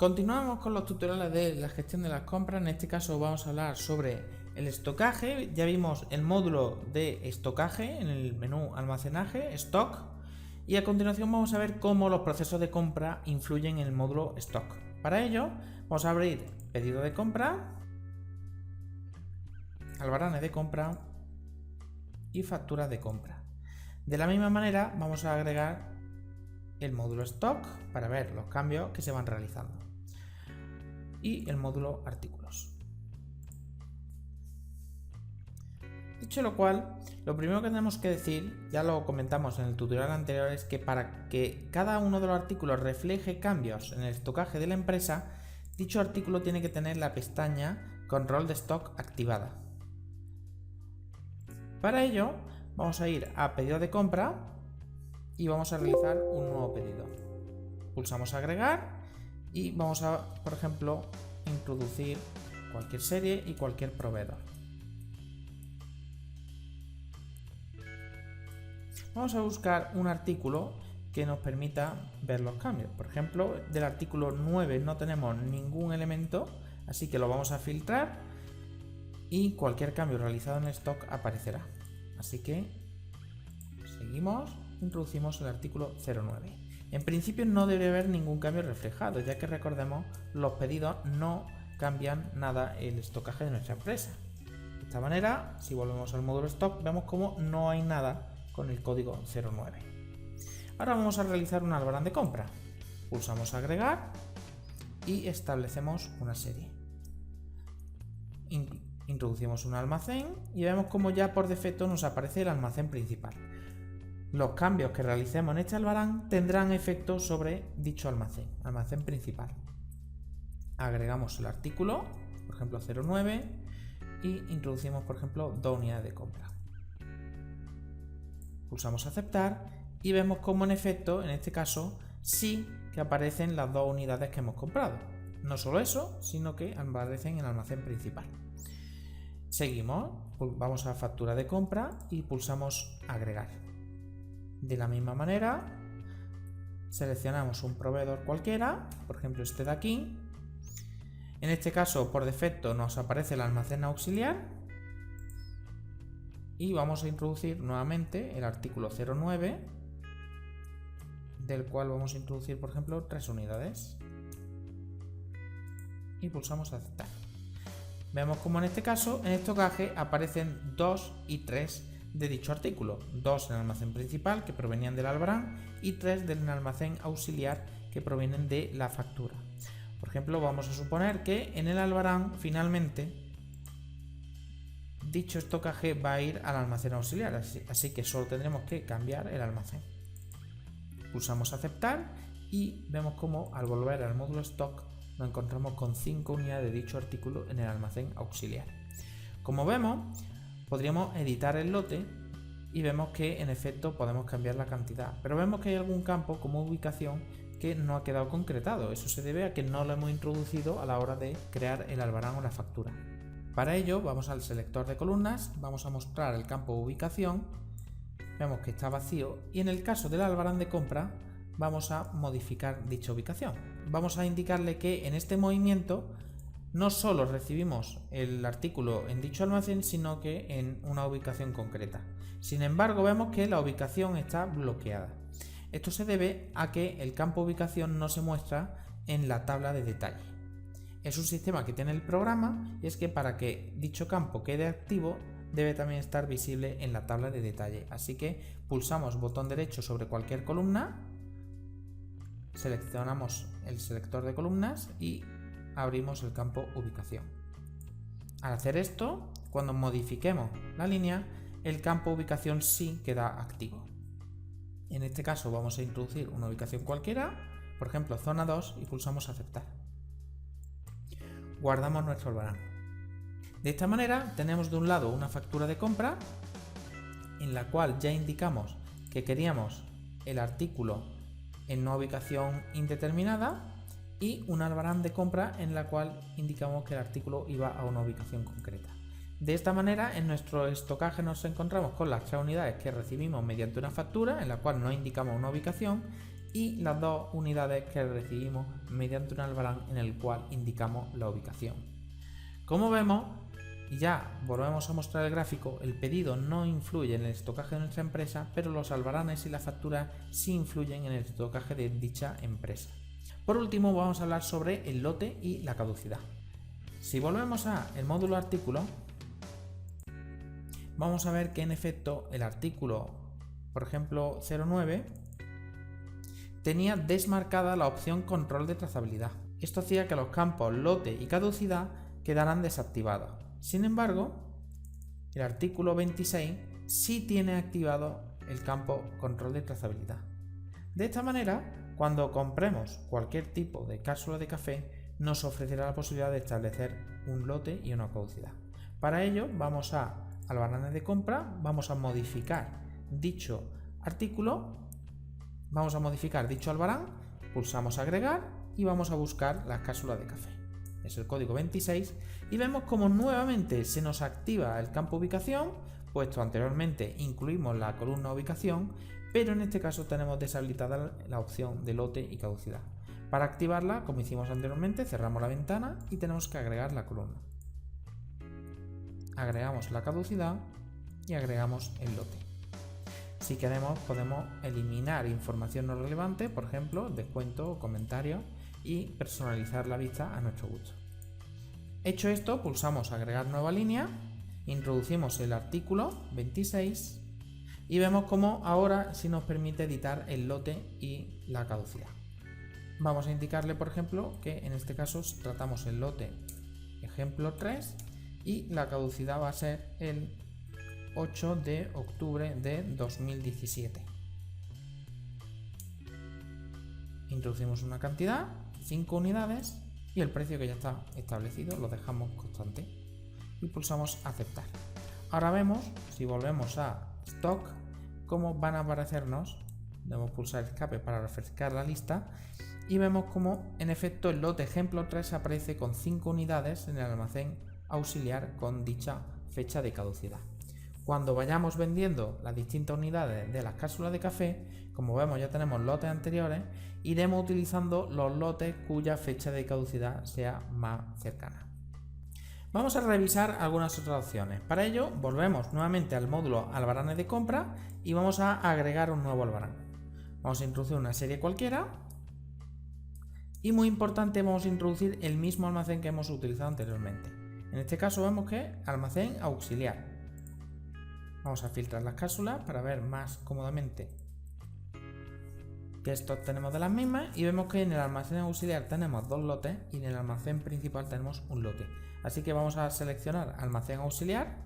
Continuamos con los tutoriales de la gestión de las compras. En este caso vamos a hablar sobre el estocaje. Ya vimos el módulo de estocaje en el menú almacenaje, stock. Y a continuación vamos a ver cómo los procesos de compra influyen en el módulo stock. Para ello vamos a abrir pedido de compra, albaranes de compra y facturas de compra. De la misma manera vamos a agregar el módulo stock para ver los cambios que se van realizando y el módulo artículos. Dicho lo cual, lo primero que tenemos que decir, ya lo comentamos en el tutorial anterior, es que para que cada uno de los artículos refleje cambios en el estocaje de la empresa, dicho artículo tiene que tener la pestaña Control de Stock activada. Para ello vamos a ir a pedido de compra y vamos a realizar un nuevo pedido. Pulsamos agregar y vamos a, por ejemplo, introducir cualquier serie y cualquier proveedor. Vamos a buscar un artículo que nos permita ver los cambios. Por ejemplo, del artículo 9 no tenemos ningún elemento, así que lo vamos a filtrar y cualquier cambio realizado en el stock aparecerá. Así que seguimos, introducimos el artículo 09. En principio no debe haber ningún cambio reflejado, ya que recordemos, los pedidos no cambian nada el estocaje de nuestra empresa. De esta manera, si volvemos al módulo stock, vemos como no hay nada con el código 09. Ahora vamos a realizar un albarán de compra. Pulsamos agregar y establecemos una serie. Introducimos un almacén y vemos como ya por defecto nos aparece el almacén principal. Los cambios que realicemos en este albarán tendrán efecto sobre dicho almacén principal. Agregamos el artículo, por ejemplo 09, y introducimos, por ejemplo, 2 unidades de compra. Pulsamos aceptar y vemos como en efecto, en este caso, sí que aparecen las 2 unidades que hemos comprado. No solo eso, sino que aparecen en el almacén principal. Seguimos, vamos a factura de compra y pulsamos agregar. De la misma manera, seleccionamos un proveedor cualquiera, por ejemplo este de aquí. En este caso, por defecto, nos aparece el almacén auxiliar y vamos a introducir nuevamente el artículo 09, del cual vamos a introducir, por ejemplo, 3 unidades y pulsamos aceptar. Vemos como en este caso, en estocaje aparecen 2 y 3 de dicho artículo, 2 en el almacén principal que provenían del albarán y 3 del almacén auxiliar que provienen de la factura. Por ejemplo, vamos a suponer que en el albarán finalmente dicho estocaje va a ir al almacén auxiliar, así que solo tendremos que cambiar el almacén. Pulsamos aceptar y vemos como al volver al módulo stock nos encontramos con 5 unidades de dicho artículo en el almacén auxiliar. Como vemos, podríamos editar el lote y vemos que en efecto podemos cambiar la cantidad, pero vemos que hay algún campo como ubicación que no ha quedado concretado. Eso se debe a que no lo hemos introducido a la hora de crear el albarán o la factura. Para ello vamos al selector de columnas, vamos a mostrar el campo ubicación, vemos que está vacío y en el caso del albarán de compra vamos a modificar dicha ubicación. Vamos a indicarle que en este movimiento no solo recibimos el artículo en dicho almacén, sino que en una ubicación concreta. Sin embargo, vemos que la ubicación está bloqueada. Esto se debe a que el campo ubicación no se muestra en la tabla de detalle. Es un sistema que tiene el programa y es que para que dicho campo quede activo debe también estar visible en la tabla de detalle. Así que pulsamos botón derecho sobre cualquier columna, seleccionamos el selector de columnas y abrimos el campo ubicación. Al hacer esto, cuando modifiquemos la línea, el campo ubicación sí queda activo. En este caso vamos a introducir una ubicación cualquiera, por ejemplo zona 2, y pulsamos aceptar. Guardamos nuestro albarán. De esta manera tenemos de un lado una factura de compra en la cual ya indicamos que queríamos el artículo en una ubicación indeterminada y un albarán de compra en la cual indicamos que el artículo iba a una ubicación concreta. De esta manera, en nuestro estocaje nos encontramos con las 3 unidades que recibimos mediante una factura en la cual no indicamos una ubicación y las 2 unidades que recibimos mediante un albarán en el cual indicamos la ubicación. Como vemos, y ya volvemos a mostrar el gráfico, el pedido no influye en el estocaje de nuestra empresa, pero los albaranes y las facturas sí influyen en el estocaje de dicha empresa. Por último, vamos a hablar sobre el lote y la caducidad. Si volvemos al módulo artículo, vamos a ver que en efecto el artículo, por ejemplo 09, tenía desmarcada la opción control de trazabilidad. Esto hacía que los campos lote y caducidad quedaran desactivados. Sin embargo, el artículo 26 sí tiene activado el campo control de trazabilidad. De esta manera, cuando compremos cualquier tipo de cápsula de café, nos ofrecerá la posibilidad de establecer un lote y una caducidad. Para ello, vamos a albaranes de compra, vamos a modificar dicho artículo, vamos a modificar dicho albarán, pulsamos agregar y vamos a buscar las cápsulas de café. Es el código 26 y vemos como nuevamente se nos activa el campo ubicación, puesto anteriormente incluimos la columna ubicación, pero en este caso tenemos deshabilitada la opción de lote y caducidad. Para activarla, como hicimos anteriormente, cerramos la ventana y tenemos que agregar la columna. Agregamos la caducidad y agregamos el lote. Si queremos, podemos eliminar información no relevante, por ejemplo, descuento o comentarios, y personalizar la vista a nuestro gusto. Hecho esto, pulsamos agregar nueva línea, introducimos el artículo 26 y vemos cómo ahora sí nos permite editar el lote y la caducidad. Vamos a indicarle, por ejemplo, que en este caso tratamos el lote ejemplo 3 y la caducidad va a ser el 8 de octubre de 2017. Introducimos una cantidad, 5 unidades, y el precio que ya está establecido lo dejamos constante y pulsamos aceptar. Ahora vemos, si volvemos a stock, cómo van a aparecernos. Debemos pulsar escape para refrescar la lista y vemos cómo en efecto el lote ejemplo 3 aparece con 5 unidades en el almacén auxiliar con dicha fecha de caducidad. Cuando vayamos vendiendo las distintas unidades de las cápsulas de café, como vemos ya tenemos lotes anteriores, iremos utilizando los lotes cuya fecha de caducidad sea más cercana. Vamos a revisar algunas otras opciones. Para ello volvemos nuevamente al módulo albaranes de compra y vamos a agregar un nuevo albarán. Vamos a introducir una serie cualquiera y, muy importante, vamos a introducir el mismo almacén que hemos utilizado anteriormente. En este caso vemos que almacén auxiliar. Vamos a filtrar las cápsulas para ver más cómodamente qué stock tenemos de las mismas y vemos que en el almacén auxiliar tenemos 2 lotes y en el almacén principal tenemos un lote. Así que vamos a seleccionar almacén auxiliar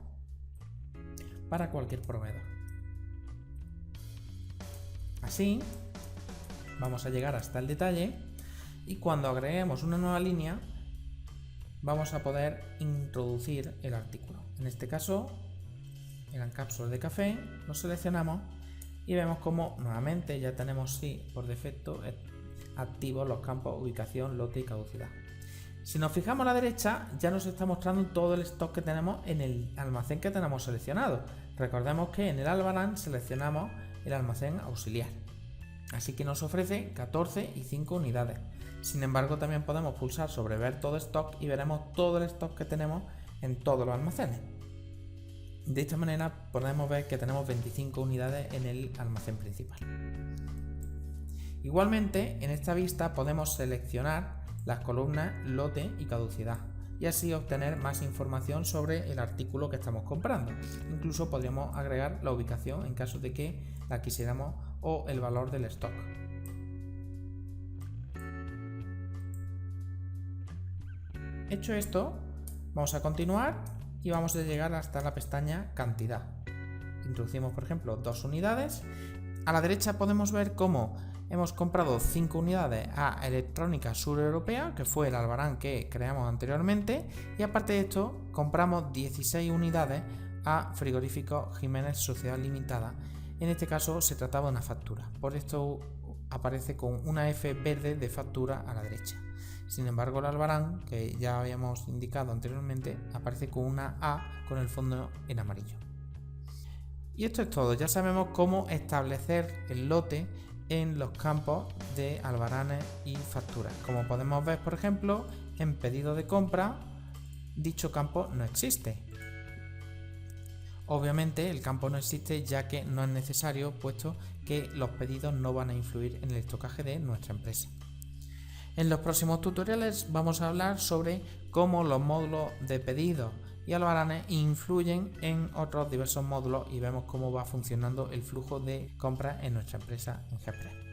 para cualquier proveedor. Así vamos a llegar hasta el detalle y cuando agreguemos una nueva línea vamos a poder introducir el artículo. En este caso eran cápsulas de café, lo seleccionamos y vemos como nuevamente ya tenemos por defecto activos los campos ubicación, lote y caducidad. Si nos fijamos a la derecha ya nos está mostrando todo el stock que tenemos en el almacén que tenemos seleccionado. Recordemos que en el albarán seleccionamos el almacén auxiliar, así que nos ofrece 14 y 5 unidades. Sin embargo, también podemos pulsar sobre ver todo stock y veremos todo el stock que tenemos en todos los almacenes. De esta manera podemos ver que tenemos 25 unidades en el almacén principal. Igualmente, en esta vista podemos seleccionar las columnas lote y caducidad y así obtener más información sobre el artículo que estamos comprando. Incluso podríamos agregar la ubicación en caso de que la quisiéramos o el valor del stock. Hecho esto, vamos a continuar y vamos a llegar hasta la pestaña cantidad. Introducimos, por ejemplo, 2 unidades. A la derecha podemos ver cómo hemos comprado 5 unidades a Electrónica Sur Europea, que fue el albarán que creamos anteriormente, y aparte de esto compramos 16 unidades a Frigorífico Jiménez Sociedad Limitada. En este caso se trataba de una factura, por esto aparece con una F verde de factura a la derecha. Sin embargo, el albarán, que ya habíamos indicado anteriormente, aparece con una A con el fondo en amarillo. Y esto es todo, ya sabemos cómo establecer el lote en los campos de albaranes y facturas. Como podemos ver, por ejemplo, en pedido de compra, dicho campo no existe. Obviamente el campo no existe ya que no es necesario, puesto que los pedidos no van a influir en el estocaje de nuestra empresa. En los próximos tutoriales vamos a hablar sobre cómo los módulos de pedidos y albaranes influyen en otros diversos módulos y vemos cómo va funcionando el flujo de compras en nuestra empresa en GEPRESS.